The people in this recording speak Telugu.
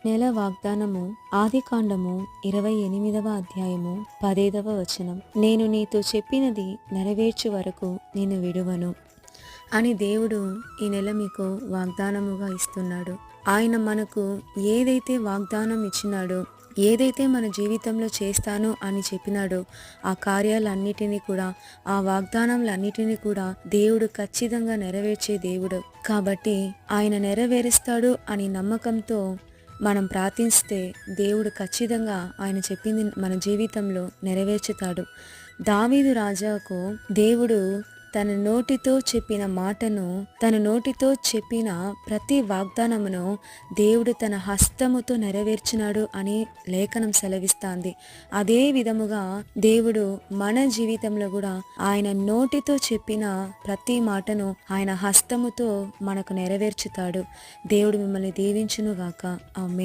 నెల వాగ్దానము ఆదికాండము 28వ అధ్యాయము 10వ వచనం. నేను నీతో చెప్పినది నెరవేర్చు వరకు నేను విడువను అని దేవుడు ఈ నెల మీకు వాగ్దానముగా ఇస్తున్నాడు. ఆయన మనకు ఏదైతే వాగ్దానం ఇచ్చినాడో, ఏదైతే మన జీవితంలో చేస్తాను అని చెప్పినాడో ఆ కార్యాలన్నిటినీ కూడా, ఆ వాగ్దానాలన్నిటినీ కూడా దేవుడు ఖచ్చితంగా నెరవేర్చే దేవుడు. కాబట్టి ఆయన నెరవేరుస్తాడు అని నమ్మకంతో మనం ప్రార్థిస్తే దేవుడు ఖచ్చితంగా ఆయన చెప్పింది మన జీవితంలో నెరవేర్చుతాడు. దావీదు రాజాకు దేవుడు తన నోటితో చెప్పిన మాటను, తన నోటితో చెప్పిన ప్రతి వాగ్దానమును దేవుడు తన హస్తముతో నెరవేర్చినాడు అని లేఖనం సెలవిస్తాంది. అదే విధముగా దేవుడు మన జీవితంలో కూడా ఆయన నోటితో చెప్పిన ప్రతి మాటను ఆయన హస్తముతో మనకు నెరవేర్చుతాడు. దేవుడు మిమ్మల్ని దీవించునుగాక. ఆమేన్.